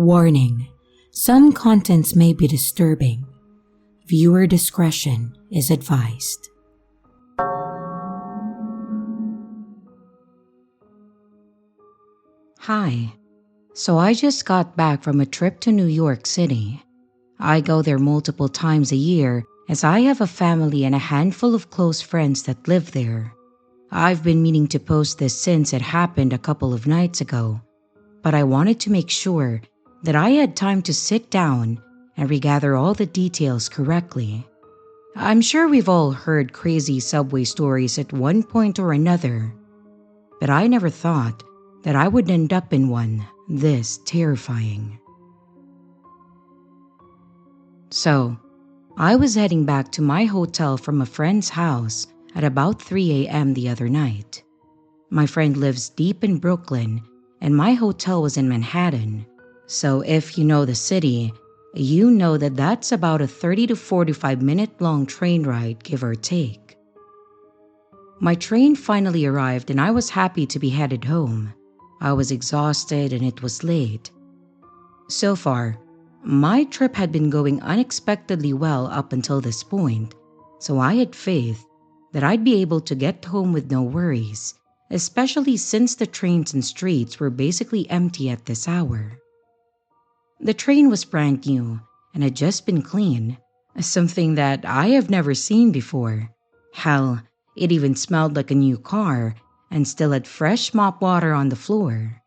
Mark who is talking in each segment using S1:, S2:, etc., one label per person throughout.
S1: Warning: some contents may be disturbing. Viewer discretion is advised. Hi. So I just got back from a trip to New York City. I go there multiple times a year as I have a family and a handful of close friends that live there. I've been meaning to post this since it happened a couple of nights ago, but I wanted to make sure that I had time to sit down and regather all the details correctly. I'm sure we've all heard crazy subway stories at one point or another, but I never thought that I would end up in one this terrifying. So, I was heading back to my hotel from a friend's house at about 3 a.m. the other night. My friend lives deep in Brooklyn, and my hotel was in Manhattan. So if you know the city, you know that that's about a 30 to 45 minute long train ride, give or take. My train finally arrived and I was happy to be headed home. I was exhausted and it was late. So far, my trip had been going unexpectedly well up until this point, so I had faith that I'd be able to get home with no worries, especially since the trains and streets were basically empty at this hour. The train was brand new and had just been cleaned, something that I have never seen before. Hell, it even smelled like a new car and still had fresh mop water on the floor.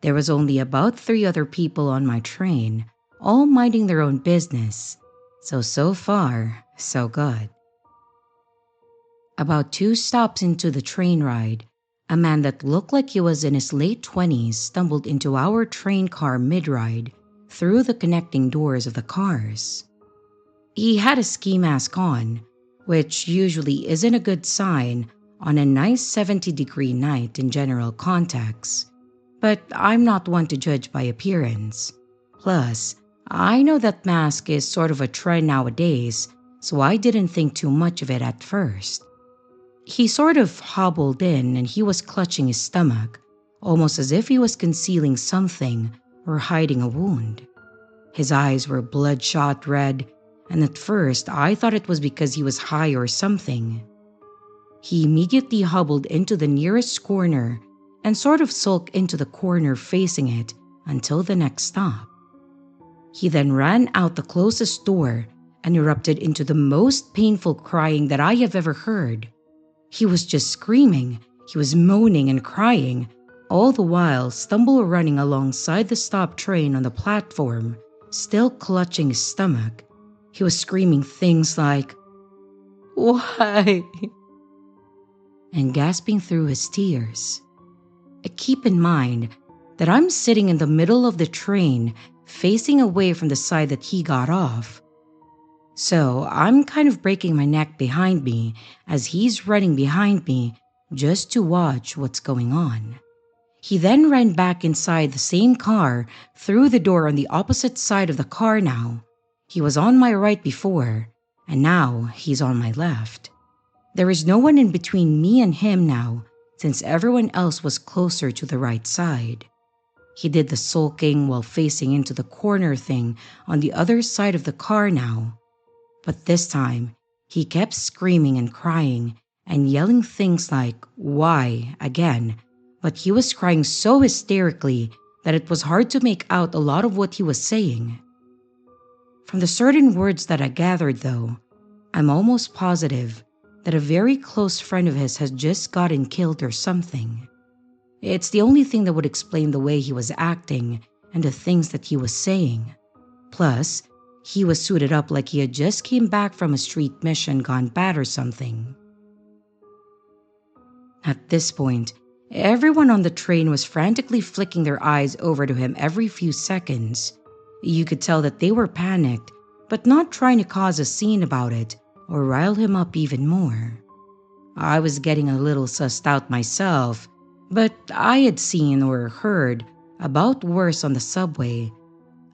S1: There was only about 3 other people on my train, all minding their own business, so far, so good. About 2 stops into the train ride, a man that looked like he was in his late 20s stumbled into our train car mid-ride through the connecting doors of the cars. He had a ski mask on, which usually isn't a good sign on a nice 70-degree night in general context, but I'm not one to judge by appearance. Plus, I know that mask is sort of a trend nowadays, so I didn't think too much of it at first. He sort of hobbled in and he was clutching his stomach, almost as if he was concealing something or hiding a wound. His eyes were bloodshot red, and at first I thought it was because he was high or something. He immediately hobbled into the nearest corner and sort of sulked into the corner facing it until the next stop. He then ran out the closest door and erupted into the most painful crying that I have ever heard. He was just screaming, he was moaning and crying, all the while stumble running alongside the stop train on the platform, still clutching his stomach. He was screaming things like, "Why?" and gasping through his tears. Keep in mind that I'm sitting in the middle of the train, facing away from the side that he got off. So I'm kind of breaking my neck behind me as he's running behind me just to watch what's going on. He then ran back inside the same car through the door on the opposite side of the car now. He was on my right before, and now he's on my left. There is no one in between me and him now, since everyone else was closer to the right side. He did the sulking while facing into the corner thing on the other side of the car now. But this time, he kept screaming and crying and yelling things like, "Why?" again, but he was crying so hysterically that it was hard to make out a lot of what he was saying. From the certain words that I gathered though, I'm almost positive that a very close friend of his has just gotten killed or something. It's the only thing that would explain the way he was acting and the things that he was saying. Plus, he was suited up like he had just came back from a street mission gone bad or something. At this point, everyone on the train was frantically flicking their eyes over to him every few seconds. You could tell that they were panicked, but not trying to cause a scene about it or rile him up even more. I was getting a little sussed out myself, but I had seen or heard about worse on the subway,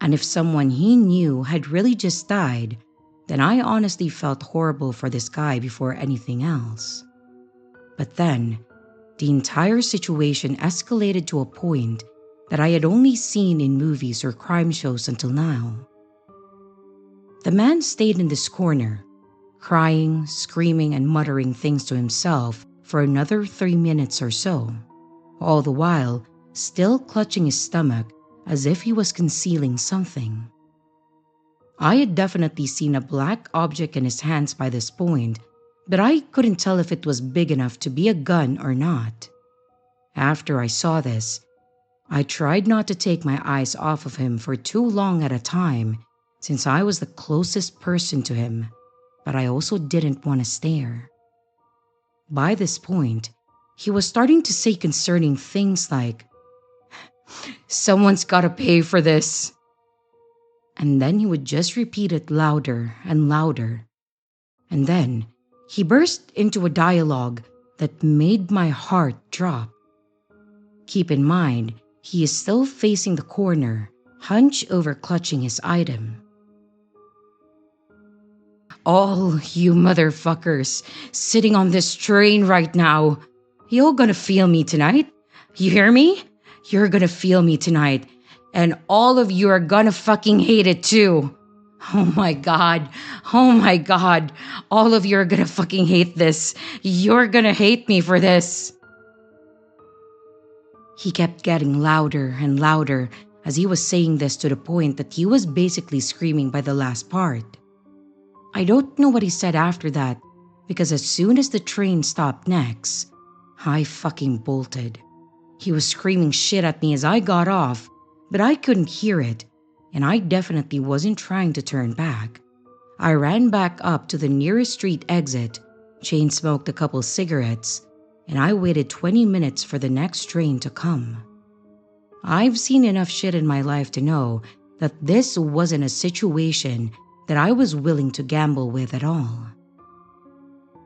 S1: and if someone he knew had really just died, then I honestly felt horrible for this guy before anything else. But then, the entire situation escalated to a point that I had only seen in movies or crime shows until now. The man stayed in this corner, crying, screaming, and muttering things to himself for another 3 minutes or so, all the while still clutching his stomach as if he was concealing something. I had definitely seen a black object in his hands by this point, but I couldn't tell if it was big enough to be a gun or not. After I saw this, I tried not to take my eyes off of him for too long at a time, since I was the closest person to him, but I also didn't want to stare. By this point, he was starting to say concerning things like, "Someone's gotta pay for this." And then he would just repeat it louder and louder. And then he burst into a dialogue that made my heart drop. Keep in mind, he is still facing the corner, hunched over clutching his item. "All you motherfuckers sitting on this train right now, you're gonna feel me tonight. You hear me? You're gonna feel me tonight. And all of you are gonna fucking hate it too. Oh my god. Oh my god. All of you are gonna fucking hate this. You're gonna hate me for this." He kept getting louder and louder as he was saying this to the point that he was basically screaming by the last part. I don't know what he said after that, because as soon as the train stopped next, I fucking bolted. He was screaming shit at me as I got off, but I couldn't hear it, and I definitely wasn't trying to turn back. I ran back up to the nearest street exit, chain smoked a couple cigarettes, and I waited 20 minutes for the next train to come. I've seen enough shit in my life to know that this wasn't a situation that I was willing to gamble with at all.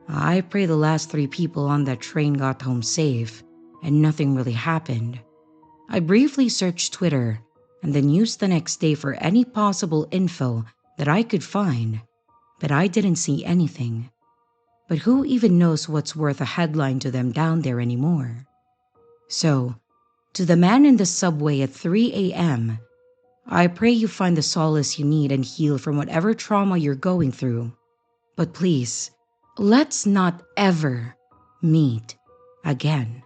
S1: I pray the last 3 people on that train got home safe, and nothing really happened. I briefly searched Twitter and the news the next day for any possible info that I could find, but I didn't see anything. But who even knows what's worth a headline to them down there anymore? So, to the man in the subway at 3 a.m., I pray you find the solace you need and heal from whatever trauma you're going through. But please, let's not ever meet again.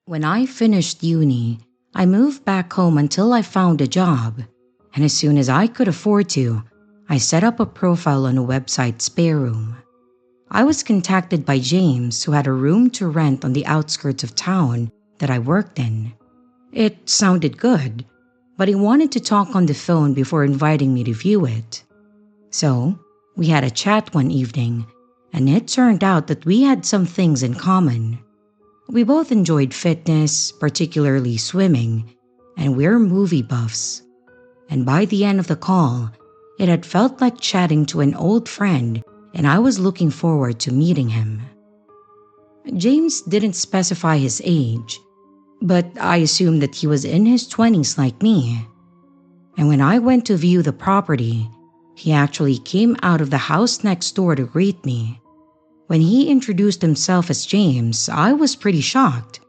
S1: When I finished uni, I moved back home until I found a job, and as soon as I could afford to, I set up a profile on a website, Spare Room. I was contacted by James, who had a room to rent on the outskirts of town that I worked in. It sounded good, but he wanted to talk on the phone before inviting me to view it. So, we had a chat one evening, and it turned out that we had some things in common. We both enjoyed fitness, particularly swimming, and we're movie buffs. And by the end of the call, it had felt like chatting to an old friend, and I was looking forward to meeting him. James didn't specify his age, but I assumed that he was in his 20s like me. And when I went to view the property, he actually came out of the house next door to greet me. When he introduced himself as James, I was pretty shocked.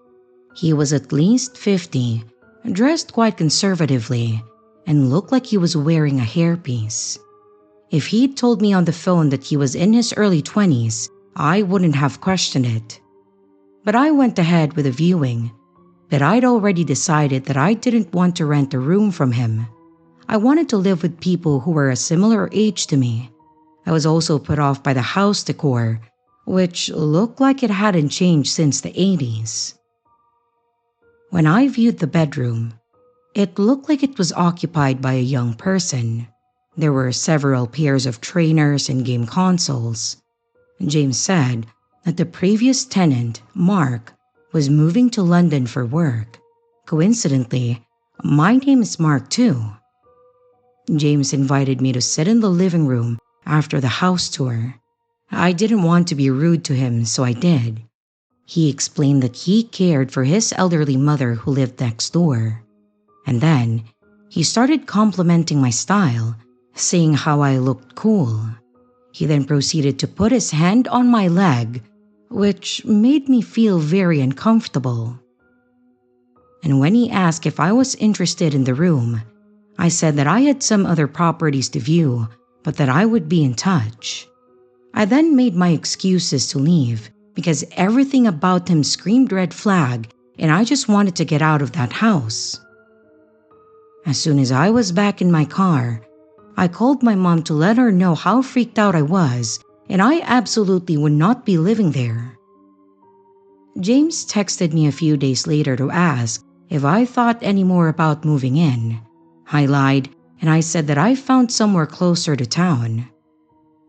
S1: He was at least 50, dressed quite conservatively, and looked like he was wearing a hairpiece. If he'd told me on the phone that he was in his early 20s, I wouldn't have questioned it. But I went ahead with the viewing, but I'd already decided that I didn't want to rent a room from him. I wanted to live with people who were a similar age to me. I was also put off by the house decor, which looked like it hadn't changed since the 80s. When I viewed the bedroom, it looked like it was occupied by a young person. There were several pairs of trainers and game consoles. James said that the previous tenant, Mark, was moving to London for work. Coincidentally, my name is Mark too. James invited me to sit in the living room after the house tour. I didn't want to be rude to him, so I did. He explained that he cared for his elderly mother who lived next door. And then, he started complimenting my style, saying how I looked cool. He then proceeded to put his hand on my leg, which made me feel very uncomfortable. And when he asked if I was interested in the room, I said that I had some other properties to view, but that I would be in touch. I then made my excuses to leave because everything about him screamed red flag and I just wanted to get out of that house. As soon as I was back in my car, I called my mom to let her know how freaked out I was and I absolutely would not be living there. James texted me a few days later to ask if I thought any more about moving in. I lied and I said that I found somewhere closer to town.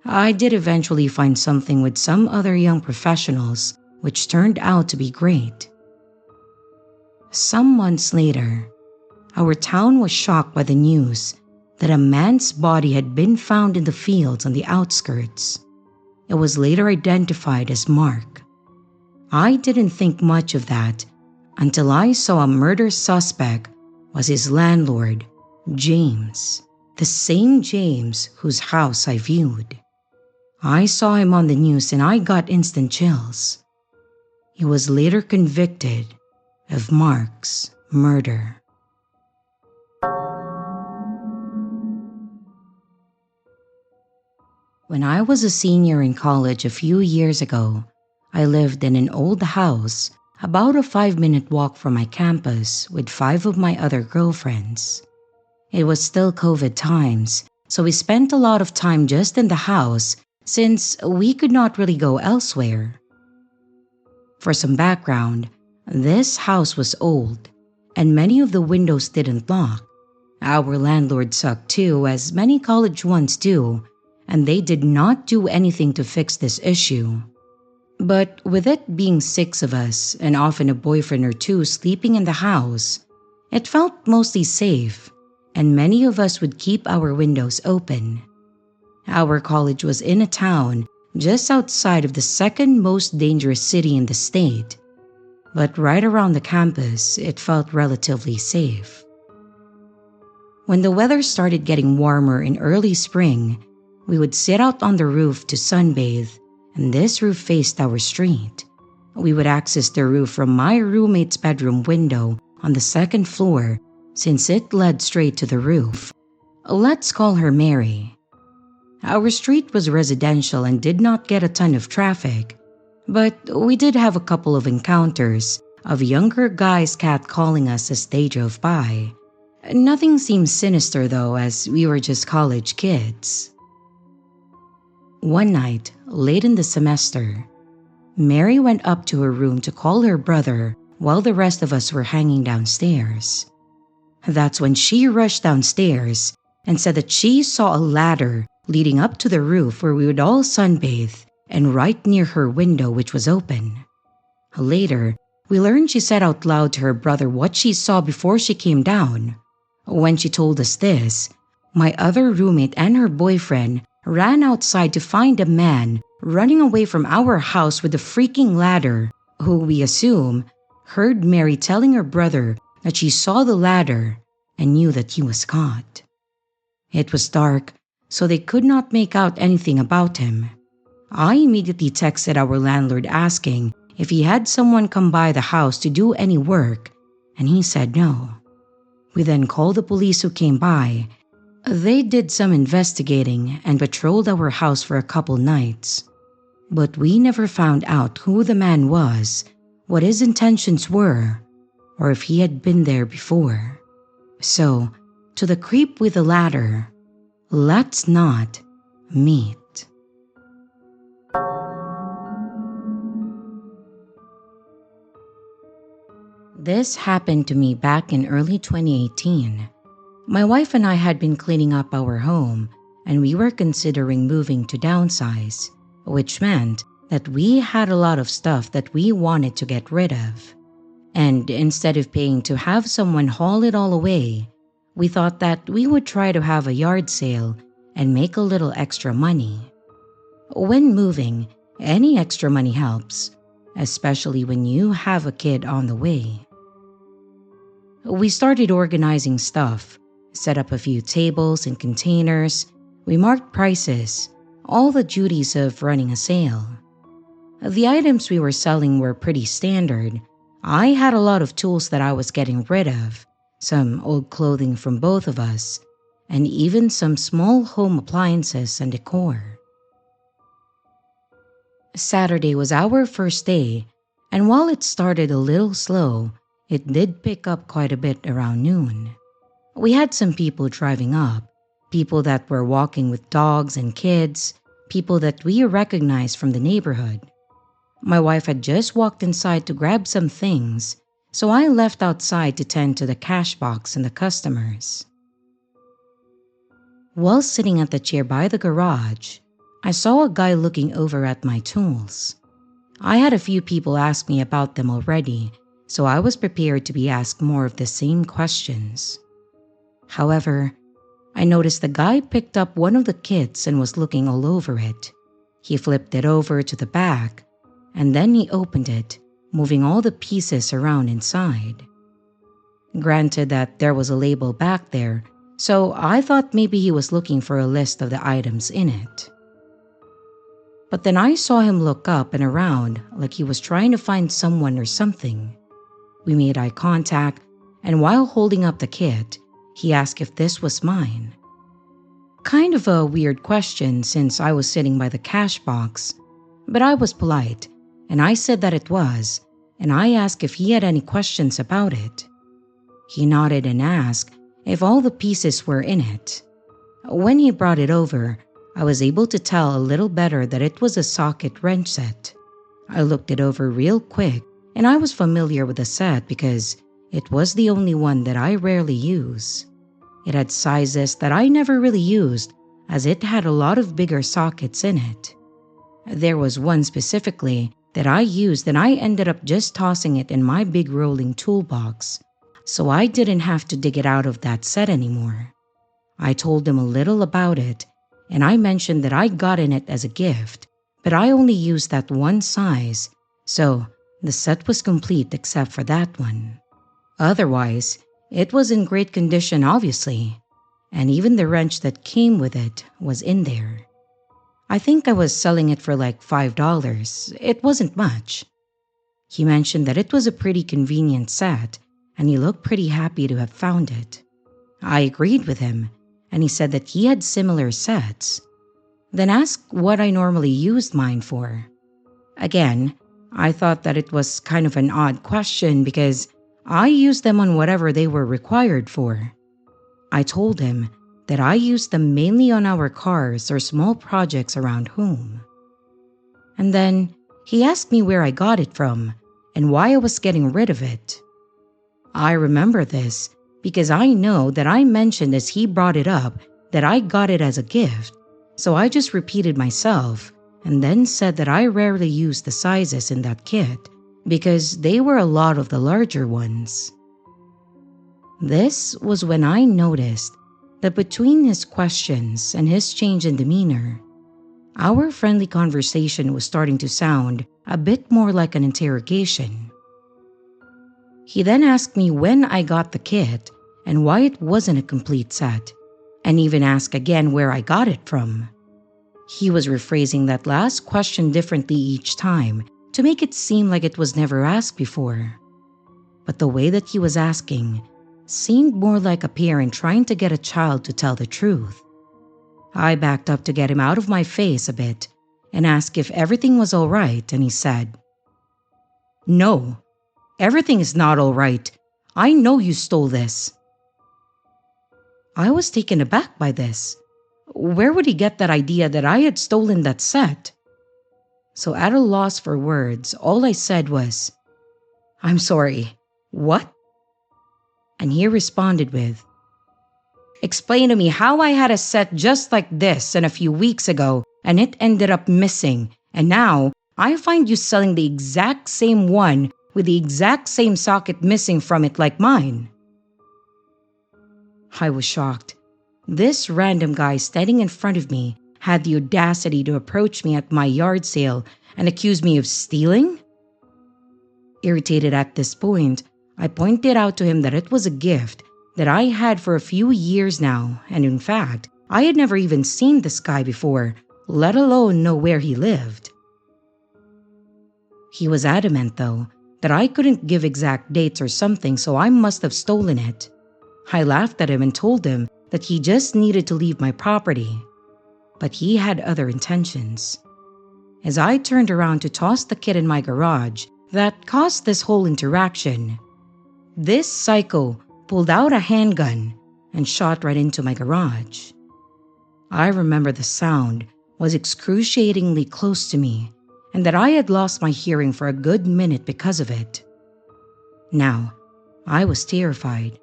S1: I did eventually find something with some other young professionals, which turned out to be great. Some months later, our town was shocked by the news that a man's body had been found in the fields on the outskirts. It was later identified as Mark. I didn't think much of that until I saw a murder suspect was his landlord, James, the same James whose house I viewed. I saw him on the news and I got instant chills. He was later convicted of Mark's murder. When I was a senior in college a few years ago, I lived in an old house about a 5-minute walk from my campus with 5 of my other girlfriends. It was still COVID times, so we spent a lot of time just in the house since we could not really go elsewhere. For some background, this house was old and many of the windows didn't lock. Our landlord sucked too, as many college ones do, and they did not do anything to fix this issue. But with it being 6 of us and often a boyfriend or 2 sleeping in the house, it felt mostly safe, and many of us would keep our windows open. Our college was in a town just outside of the second most dangerous city in the state, but right around the campus, it felt relatively safe. When the weather started getting warmer in early spring, we would sit out on the roof to sunbathe, and this roof faced our street. We would access the roof from my roommate's bedroom window on the 2nd floor since it led straight to the roof. Let's call her Mary. Our street was residential and did not get a ton of traffic, but we did have a couple of encounters of younger guys catcalling us as they drove by. Nothing seemed sinister though, as we were just college kids. One night, late in the semester, Mary went up to her room to call her brother while the rest of us were hanging downstairs. That's when she rushed downstairs and said that she saw a ladder leading up to the roof where we would all sunbathe and right near her window, which was open. Later, we learned she said out loud to her brother what she saw before she came down. When she told us this, my other roommate and her boyfriend ran outside to find a man running away from our house with a freaking ladder, who we assume heard Mary telling her brother that she saw the ladder and knew that he was caught. It was dark, so they could not make out anything about him. I immediately texted our landlord asking if he had someone come by the house to do any work, and he said no. We then called the police who came by. They did some investigating and patrolled our house for a couple nights. But we never found out who the man was, what his intentions were, or if he had been there before. So, to the creep with the ladder, let's not meet. This happened to me back in early 2018. My wife and I had been cleaning up our home, and we were considering moving to downsize, which meant that we had a lot of stuff that we wanted to get rid of. And instead of paying to have someone haul it all away, we thought that we would try to have a yard sale and make a little extra money. When moving, any extra money helps, especially when you have a kid on the way. We started organizing stuff, set up a few tables and containers. We marked prices, all the duties of running a sale. The items we were selling were pretty standard. I had a lot of tools that I was getting rid of, some old clothing from both of us, and even some small home appliances and decor. Saturday was our first day, and while it started a little slow, it did pick up quite a bit around noon. We had some people driving up, people that were walking with dogs and kids, people that we recognized from the neighborhood. My wife had just walked inside to grab some things, so I left outside to tend to the cash box and the customers. While sitting at the chair by the garage, I saw a guy looking over at my tools. I had a few people ask me about them already, so I was prepared to be asked more of the same questions. However, I noticed the guy picked up one of the kits and was looking all over it. He flipped it over to the back, and then he opened it, moving all the pieces around inside. Granted that there was a label back there, so I thought maybe he was looking for a list of the items in it. But then I saw him look up and around like he was trying to find someone or something. We made eye contact, and while holding up the kit, he asked if this was mine. Kind of a weird question since I was sitting by the cash box, but I was polite, and I said that it was, and I asked if he had any questions about it. He nodded and asked if all the pieces were in it. When he brought it over, I was able to tell a little better that it was a socket wrench set. I looked it over real quick, and I was familiar with the set because it was the only one that I rarely use. It had sizes that I never really used, as it had a lot of bigger sockets in it. There was one specifically that I used, and I ended up just tossing it in my big rolling toolbox, so I didn't have to dig it out of that set anymore. I told them a little about it, and I mentioned that I got in it as a gift, but I only used that one size, so the set was complete except for that one. Otherwise, it was in great condition obviously, and even the wrench that came with it was in there. I think I was selling it for like $5. It wasn't much. He mentioned that it was a pretty convenient set, and he looked pretty happy to have found it. I agreed with him, and he said that he had similar sets. Then asked what I normally used mine for. Again, I thought that it was kind of an odd question because I used them on whatever they were required for. I told him that I used them mainly on our cars or small projects around home. And then he asked me where I got it from and why I was getting rid of it. I remember this because I know that I mentioned as he brought it up that I got it as a gift, so I just repeated myself and then said that I rarely use the sizes in that kit because they were a lot of the larger ones. This was when I noticed that between his questions and his change in demeanor, our friendly conversation was starting to sound a bit more like an interrogation. He then asked me when I got the kit and why it wasn't a complete set, and even asked again where I got it from. He was rephrasing that last question differently each time to make it seem like it was never asked before. But the way that he was asking seemed more like a parent trying to get a child to tell the truth. I backed up to get him out of my face a bit and asked if everything was all right, and he said, "No, everything is not all right. I know you stole this." I was taken aback by this. Where would he get that idea that I had stolen that set? So at a loss for words, all I said was, "I'm sorry, what?" And he responded with, "Explain to me how I had a set just like this and a few weeks ago and it ended up missing, and now I find you selling the exact same one with the exact same socket missing from it like mine." I was shocked. This random guy standing in front of me had the audacity to approach me at my yard sale and accuse me of stealing? Irritated at this point, I pointed out to him that it was a gift that I had for a few years now, and in fact, I had never even seen this guy before, let alone know where he lived. He was adamant, though, that I couldn't give exact dates or something, so I must have stolen it. I laughed at him and told him that he just needed to leave my property. But he had other intentions. As I turned around to toss the kid in my garage that caused this whole interaction, this psycho pulled out a handgun and shot right into my garage. I remember the sound was excruciatingly close to me and that I had lost my hearing for a good minute because of it. Now, I was terrified.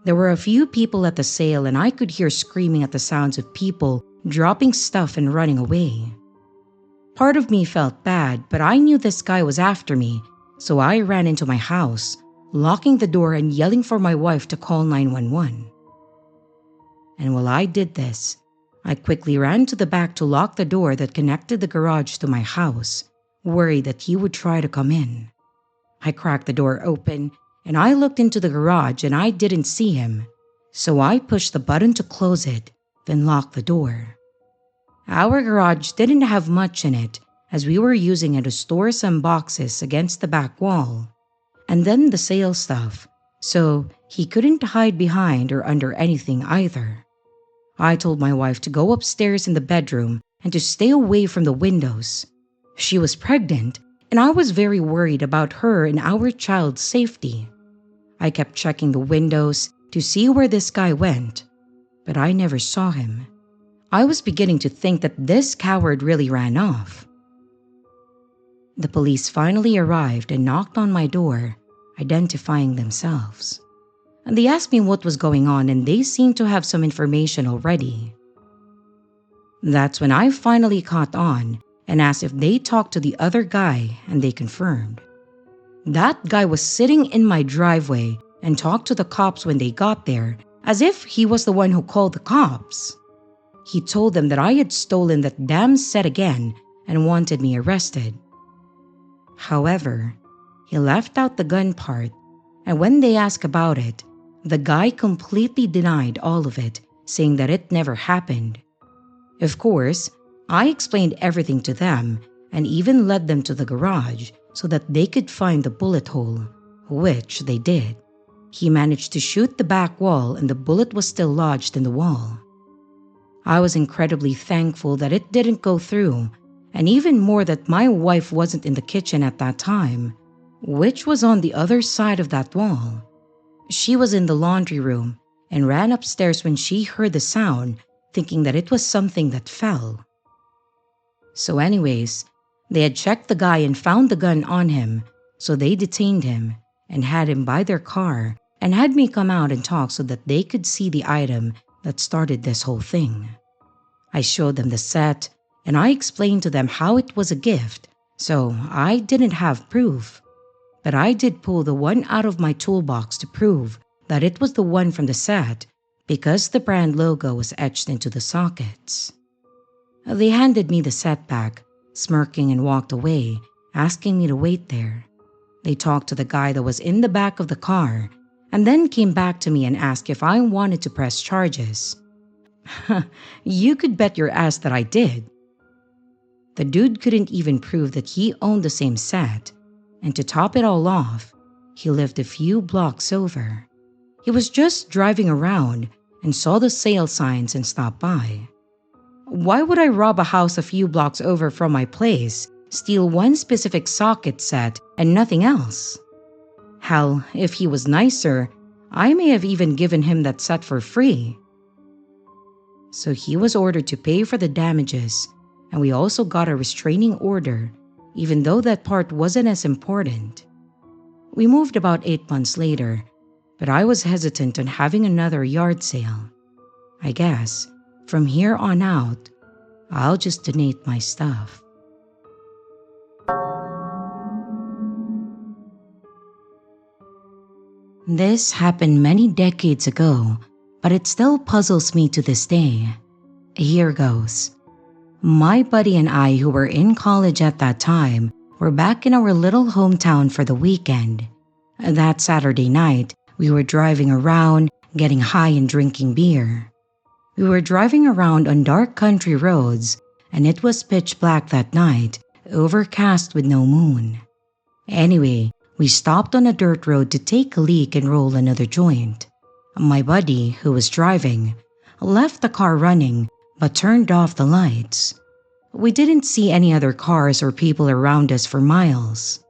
S1: There were a few people at the sale and I could hear screaming at the sounds of people dropping stuff and running away. Part of me felt bad, but I knew this guy was after me, so I ran into my house, locking the door and yelling for my wife to call 911. And while I did this, I quickly ran to the back to lock the door that connected the garage to my house, worried that he would try to come in. I cracked the door open and I looked into the garage and I didn't see him, so I pushed the button to close it, then locked the door. Our garage didn't have much in it, as we were using it to store some boxes against the back wall, and then the sale stuff, so he couldn't hide behind or under anything either. I told my wife to go upstairs in the bedroom and to stay away from the windows. She was pregnant, and I was very worried about her and our child's safety. I kept checking the windows to see where this guy went, but I never saw him. I was beginning to think that this coward really ran off. The police finally arrived and knocked on my door, identifying themselves. And they asked me what was going on and they seemed to have some information already. That's when I finally caught on and asked if they talked to the other guy, and they confirmed. That guy was sitting in my driveway and talked to the cops when they got there, as if he was the one who called the cops. He told them that I had stolen that damn set again and wanted me arrested. However, he left out the gun part, and when they asked about it, the guy completely denied all of it, saying that it never happened. Of course, I explained everything to them and even led them to the garage so that they could find the bullet hole, which they did. He managed to shoot the back wall and the bullet was still lodged in the wall. I was incredibly thankful that it didn't go through, and even more that my wife wasn't in the kitchen at that time, which was on the other side of that wall. She was in the laundry room and ran upstairs when she heard the sound, thinking that it was something that fell. So anyways, they had checked the guy and found the gun on him, so they detained him and had him by their car and had me come out and talk so that they could see the item that started this whole thing. I showed them the set and I explained to them how it was a gift, so I didn't have proof. But I did pull the one out of my toolbox to prove that it was the one from the set because the brand logo was etched into the sockets. They handed me the set back, smirking, and walked away, asking me to wait there. They talked to the guy that was in the back of the car and then came back to me and asked if I wanted to press charges. You could bet your ass that I did. The dude couldn't even prove that he owned the same set, and to top it all off, he lived a few blocks over. He was just driving around and saw the sale signs and stopped by. Why would I rob a house a few blocks over from my place, steal one specific socket set and nothing else? Hell, if he was nicer, I may have even given him that set for free. So he was ordered to pay for the damages, and we also got a restraining order, even though that part wasn't as important. We moved about 8 months later, but I was hesitant on having another yard sale. I guess, from here on out, I'll just donate my stuff. This happened many decades ago, but it still puzzles me to this day. Here goes. My buddy and I, who were in college at that time, were back in our little hometown for the weekend. That Saturday night, we were driving around, getting high and drinking beer. We were driving around on dark country roads, and it was pitch black that night, overcast with no moon. Anyway, we stopped on a dirt road to take a leak and roll another joint. My buddy, who was driving, left the car running but turned off the lights. We didn't see any other cars or people around us for miles.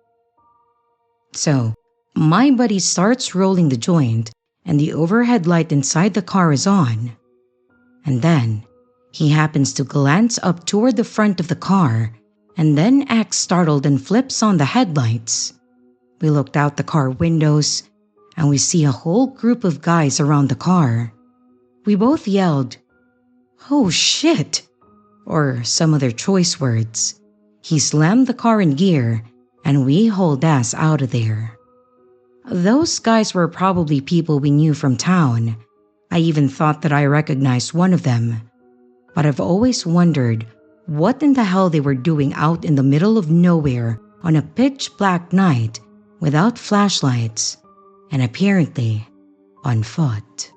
S1: So, my buddy starts rolling the joint and the overhead light inside the car is on. And then, he happens to glance up toward the front of the car and then acts startled and flips on the headlights. We looked out the car windows and we see a whole group of guys around the car. We both yelled, "Oh shit!" or some other choice words. He slammed the car in gear and we hauled ass out of there. Those guys were probably people we knew from town. I even thought that I recognized one of them. But I've always wondered what in the hell they were doing out in the middle of nowhere on a pitch black night without flashlights and apparently on foot.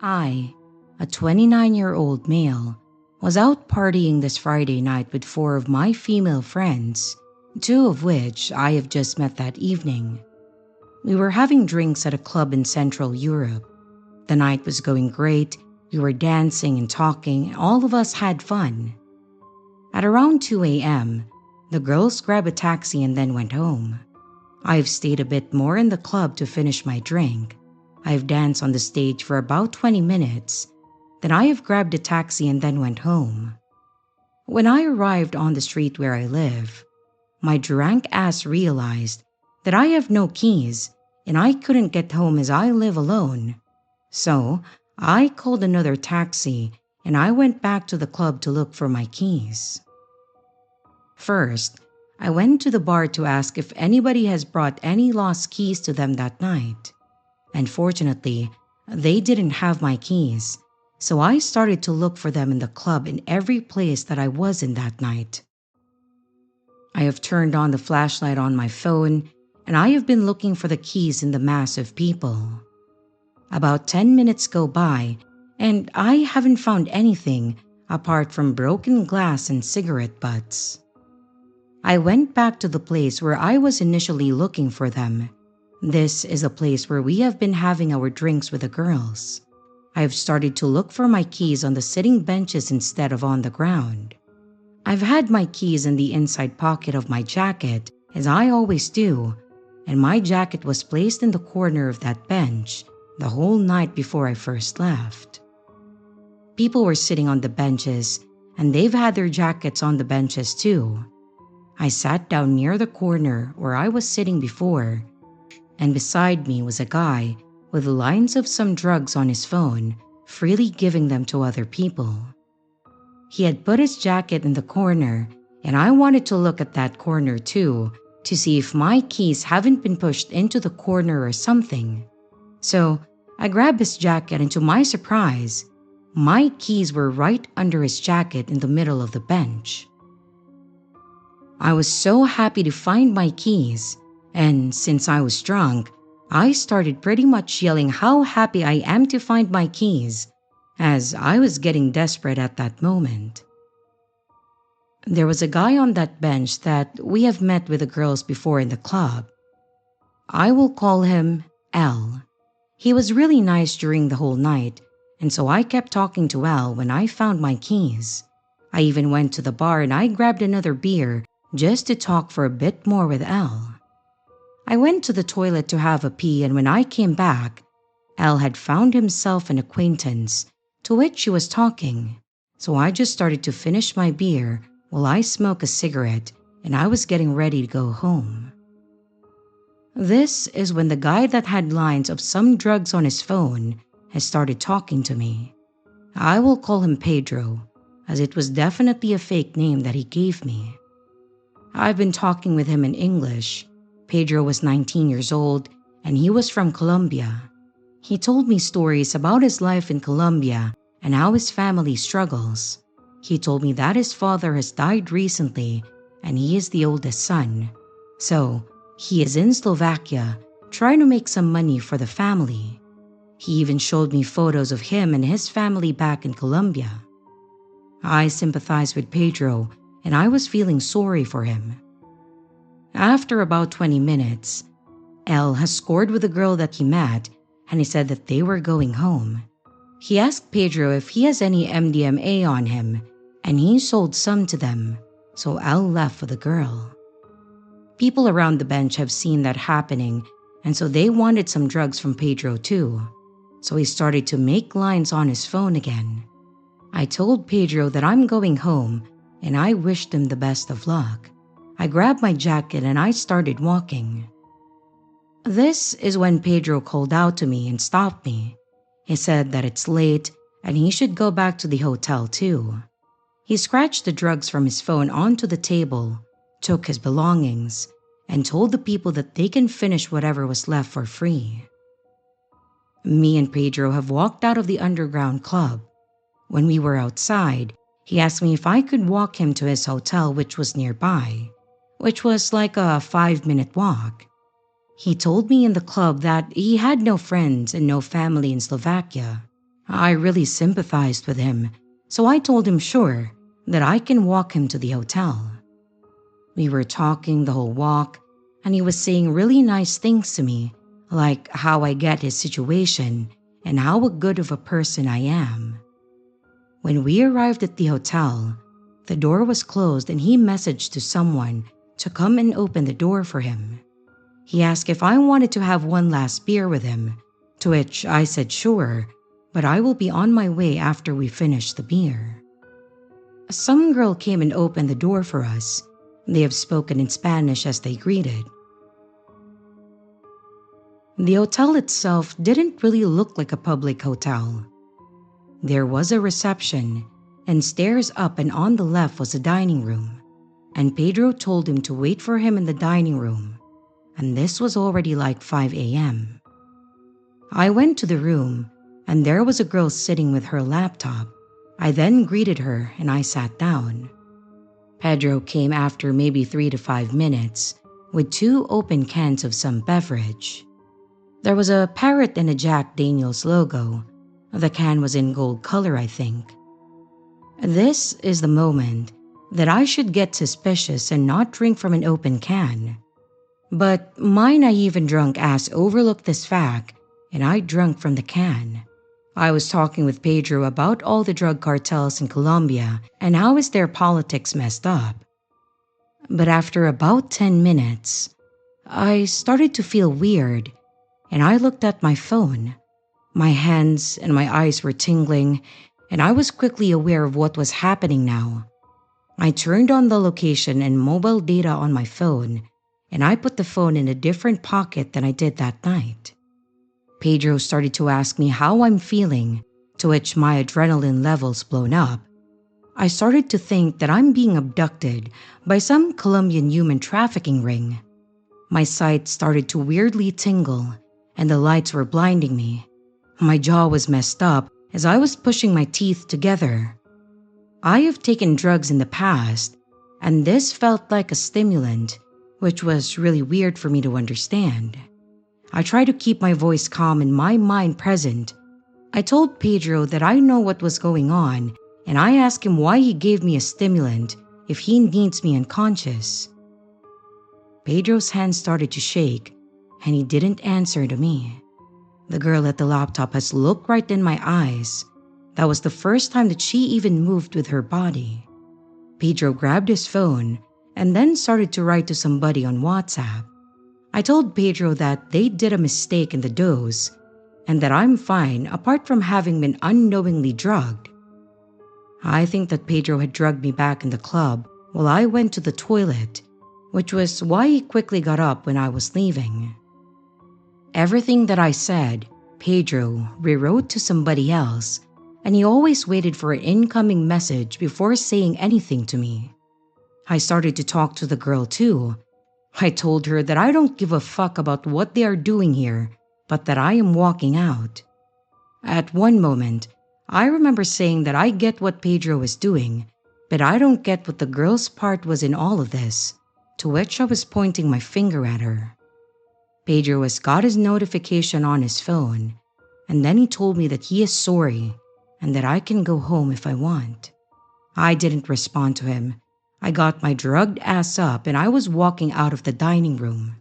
S1: I, a 29-year-old male, was out partying this Friday night with 4 of my female friends, 2 of which I have just met that evening. We were having drinks at a club in Central Europe. The night was going great, we were dancing and talking, and all of us had fun. At around 2 a.m., the girls grabbed a taxi and then went home. I've stayed a bit more in the club to finish my drink. I've danced on the stage for about 20 minutes. Then I have grabbed a taxi and then went home. When I arrived on the street where I live, my drunk ass realized that I have no keys and I couldn't get home as I live alone. So I called another taxi and I went back to the club to look for my keys. First, I went to the bar to ask if anybody has brought any lost keys to them that night. And fortunately, they didn't have my keys, so I started to look for them in the club in every place that I was in that night. I have turned on the flashlight on my phone, and I have been looking for the keys in the mass of people. About 10 minutes go by, and I haven't found anything apart from broken glass and cigarette butts. I went back to the place where I was initially looking for them. This is a place where we have been having our drinks with the girls. I have started to look for my keys on the sitting benches instead of on the ground. I've had my keys in the inside pocket of my jacket, as I always do, and my jacket was placed in the corner of that bench the whole night before I first left. People were sitting on the benches, and they've had their jackets on the benches too. I sat down near the corner where I was sitting before, and beside me was a guy with lines of some drugs on his phone, freely giving them to other people. He had put his jacket in the corner, and I wanted to look at that corner too, to see if my keys haven't been pushed into the corner or something. So I grabbed his jacket, and to my surprise, my keys were right under his jacket in the middle of the bench. I was so happy to find my keys, and since I was drunk, I started pretty much yelling how happy I am to find my keys, as I was getting desperate at that moment. There was a guy on that bench that we have met with the girls before in the club. I will call him L. He was really nice during the whole night, and so I kept talking to L when I found my keys. I even went to the bar and I grabbed another beer just to talk for a bit more with L. I went to the toilet to have a pee, and when I came back, L had found himself an acquaintance to which she was talking, so I just started to finish my beer while I smoked a cigarette and I was getting ready to go home. This is when the guy that had lines of some drugs on his phone has started talking to me. I will call him Pedro, as it was definitely a fake name that he gave me. I've been talking with him in English. Pedro was 19 years old and he was from Colombia. He told me stories about his life in Colombia and how his family struggles. He told me that his father has died recently and he is the oldest son. So, he is in Slovakia trying to make some money for the family. He even showed me photos of him and his family back in Colombia. I sympathized with Pedro and I was feeling sorry for him. After about 20 minutes, El has scored with the girl that he met and he said that they were going home. He asked Pedro if he has any MDMA on him and he sold some to them, so El left with the girl. People around the bench have seen that happening and so they wanted some drugs from Pedro too, so he started to make lines on his phone again. I told Pedro that I'm going home and I wished him the best of luck. I grabbed my jacket and I started walking. This is when Pedro called out to me and stopped me. He said that it's late and he should go back to the hotel too. He scratched the drugs from his phone onto the table, took his belongings, and told the people that they can finish whatever was left for free. Me and Pedro have walked out of the underground club. When we were outside, he asked me if I could walk him to his hotel, which was nearby, which was like a 5-minute walk. He told me in the club that he had no friends and no family in Slovakia. I really sympathized with him, so I told him sure, that I can walk him to the hotel. We were talking the whole walk, and he was saying really nice things to me, like how I get his situation and how good of a person I am. When we arrived at the hotel, the door was closed and he messaged to someone to come and open the door for him. He asked if I wanted to have one last beer with him, to which I said sure, but I will be on my way after we finish the beer. Some girl came and opened the door for us. They have spoken in Spanish as they greeted. The hotel itself didn't really look like a public hotel. There was a reception, and stairs up and on the left was a dining room, and Pedro told him to wait for him in the dining room, and this was already like 5 a.m. I went to the room, and there was a girl sitting with her laptop. I then greeted her and I sat down. Pedro came after maybe 3 to 5 minutes with 2 open cans of some beverage. There was a parrot and a Jack Daniels logo. The can was in gold color, I think. This is the moment that I should get suspicious and not drink from an open can. But my naive and drunk ass overlooked this fact and I drank from the can. I was talking with Pedro about all the drug cartels in Colombia and how is their politics messed up. But after about 10 minutes, I started to feel weird and I looked at my phone. My hands and my eyes were tingling and I was quickly aware of what was happening now. I turned on the location and mobile data on my phone and I put the phone in a different pocket than I did that night. Pedro started to ask me how I'm feeling, to which my adrenaline levels blown up. I started to think that I'm being abducted by some Colombian human trafficking ring. My sight started to weirdly tingle and the lights were blinding me. My jaw was messed up as I was pushing my teeth together. I have taken drugs in the past, and this felt like a stimulant, which was really weird for me to understand. I tried to keep my voice calm and my mind present. I told Pedro that I know what was going on, and I asked him why he gave me a stimulant if he needs me unconscious. Pedro's hands started to shake, and he didn't answer to me. The girl at the laptop has looked right in my eyes. That was the first time that she even moved with her body. Pedro grabbed his phone and then started to write to somebody on WhatsApp. I told Pedro that they did a mistake in the dose and that I'm fine apart from having been unknowingly drugged. I think that Pedro had drugged me back in the club while I went to the toilet, which was why he quickly got up when I was leaving. Everything that I said, Pedro rewrote to somebody else, and he always waited for an incoming message before saying anything to me. I started to talk to the girl too. I told her that I don't give a fuck about what they are doing here, but that I am walking out. At one moment, I remember saying that I get what Pedro is doing, but I don't get what the girl's part was in all of this, to which I was pointing my finger at her. Pedro has got his notification on his phone, and then he told me that he is sorry and that I can go home if I want. I didn't respond to him. I got my drugged ass up and I was walking out of the dining room.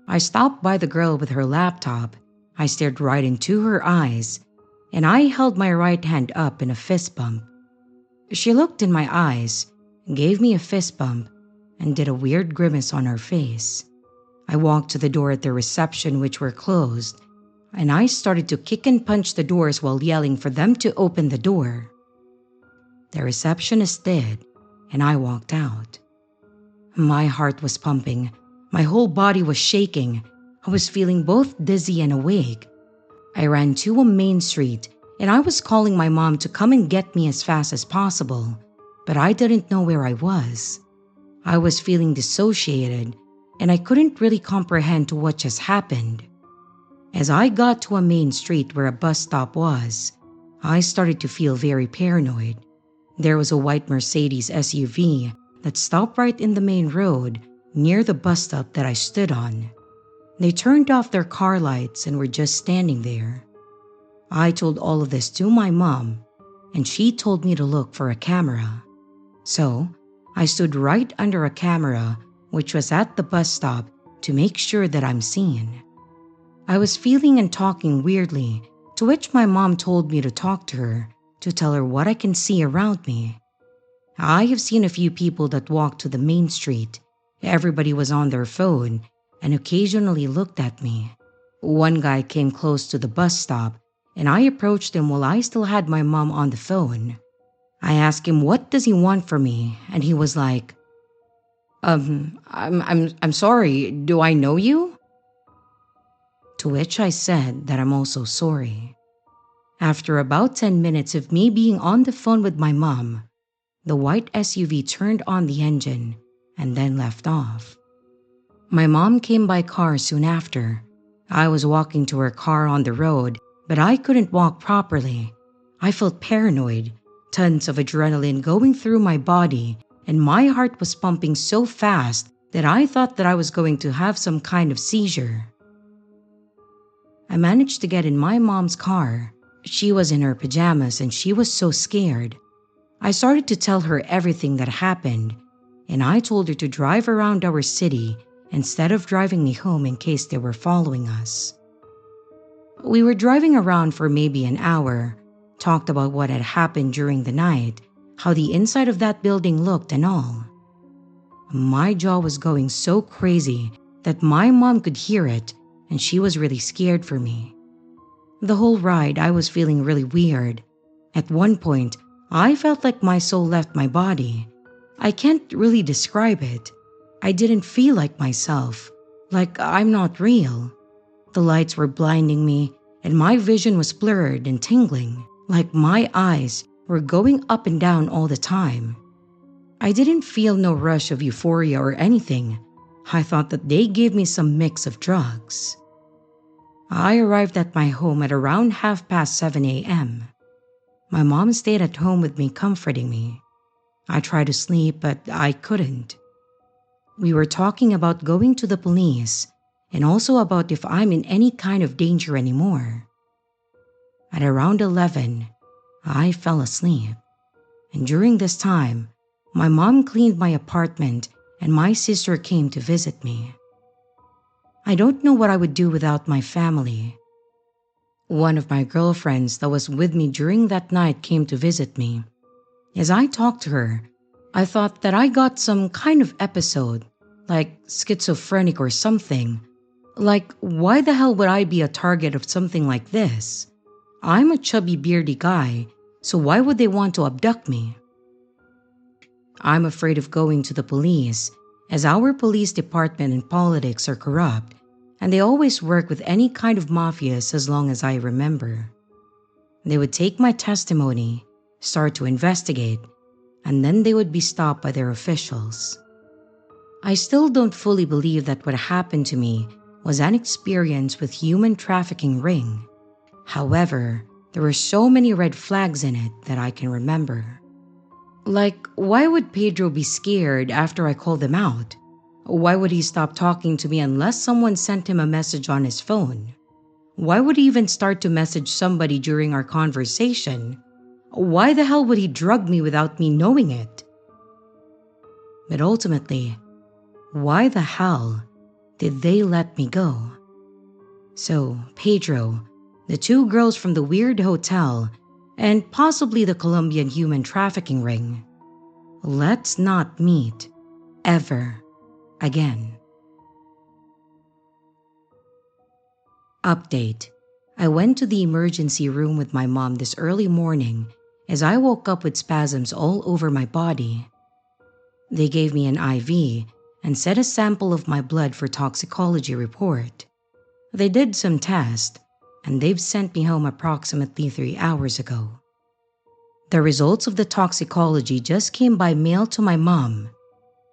S1: I stopped by the girl with her laptop. I stared right into her eyes, and I held my right hand up in a fist bump. She looked in my eyes, gave me a fist bump, and did a weird grimace on her face. I walked to the door at the reception, which were closed, and I started to kick and punch the doors while yelling for them to open the door. The receptionist did, and I walked out. My heart was pumping. My whole body was shaking. I was feeling both dizzy and awake. I ran to a main street, and I was calling my mom to come and get me as fast as possible, but I didn't know where I was. I was feeling dissociated, and I couldn't really comprehend what just happened. As I got to a main street where a bus stop was, I started to feel very paranoid. There was a white Mercedes SUV that stopped right in the main road near the bus stop that I stood on. They turned off their car lights and were just standing there. I told all of this to my mom, and she told me to look for a camera. So, I stood right under a camera which was at the bus stop to make sure that I'm seen. I was feeling and talking weirdly, to which my mom told me to talk to her to tell her what I can see around me. I have seen a few people that walked to the main street. Everybody was on their phone and occasionally looked at me. One guy came close to the bus stop and I approached him while I still had my mom on the phone. I asked him what does he want from me, and he was like, I'm sorry, do I know you? To which I said that I'm also sorry. After about 10 minutes of me being on the phone with my mom, the white SUV turned on the engine and then left off. My mom came by car soon after. I was walking to her car on the road, but I couldn't walk properly. I felt paranoid, tons of adrenaline going through my body, and my heart was pumping so fast that I thought that I was going to have some kind of seizure. I managed to get in my mom's car. She was in her pajamas and she was so scared. I started to tell her everything that happened, and I told her to drive around our city instead of driving me home in case they were following us. We were driving around for maybe an hour, talked about what had happened during the night, how the inside of that building looked and all. My jaw was going so crazy that my mom could hear it, and she was really scared for me. The whole ride I was feeling really weird. At one point, I felt like my soul left my body. I can't really describe it. I didn't feel like myself, like I'm not real. The lights were blinding me, and my vision was blurred and tingling, like my eyes were going up and down all the time. I didn't feel no rush of euphoria or anything. I thought that they gave me some mix of drugs. I arrived at my home at around 7:30 a.m. My mom stayed at home with me comforting me. I tried to sleep, but I couldn't. We were talking about going to the police and also about if I'm in any kind of danger anymore. At around 11, I fell asleep. And during this time, my mom cleaned my apartment and my sister came to visit me. I don't know what I would do without my family. One of my girlfriends that was with me during that night came to visit me. As I talked to her, I thought that I got some kind of episode, like schizophrenic or something. Like, why the hell would I be a target of something like this? I'm a chubby, beardy guy, so why would they want to abduct me? I'm afraid of going to the police, as our police department and politics are corrupt, and they always work with any kind of mafias as long as I remember. They would take my testimony, start to investigate, and then they would be stopped by their officials. I still don't fully believe that what happened to me was an experience with human trafficking ring. However, there were so many red flags in it that I can remember. Like, why would Pedro be scared after I called him out? Why would he stop talking to me unless someone sent him a message on his phone? Why would he even start to message somebody during our conversation? Why the hell would he drug me without me knowing it? But ultimately, why the hell did they let me go? So, Pedro, the two girls from the weird hotel, and possibly the Colombian human trafficking ring, let's not meet ever again. Update. I went to the emergency room with my mom this early morning as I woke up with spasms all over my body. They gave me an IV and set a sample of my blood for toxicology report. They did some tests, and they've sent me home approximately 3 hours ago. The results of the toxicology just came by mail to my mom,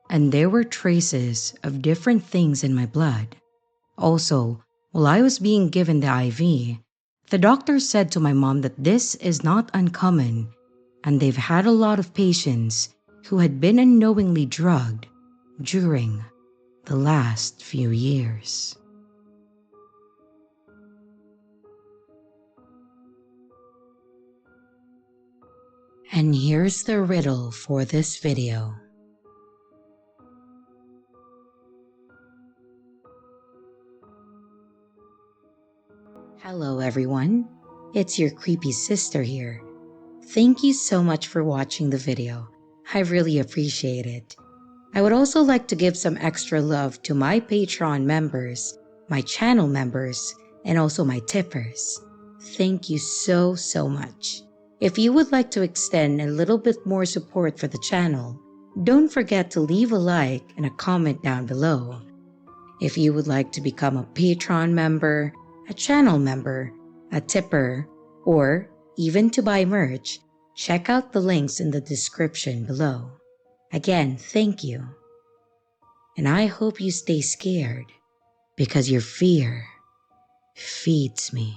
S1: and there were traces of different things in my blood. Also, while I was being given the IV, the doctor said to my mom that this is not uncommon, and they've had a lot of patients who had been unknowingly drugged during the last few years. And here's the riddle for this video. Hello everyone, it's your creepy sister here. Thank you so much for watching the video. I really appreciate it. I would also like to give some extra love to my Patreon members, my channel members, and also my tippers. Thank you so much. If you would like to extend a little bit more support for the channel, don't forget to leave a like and a comment down below. If you would like to become a Patreon member, a channel member, a tipper, or even to buy merch, check out the links in the description below. Again, thank you. And I hope you stay scared, because your fear feeds me.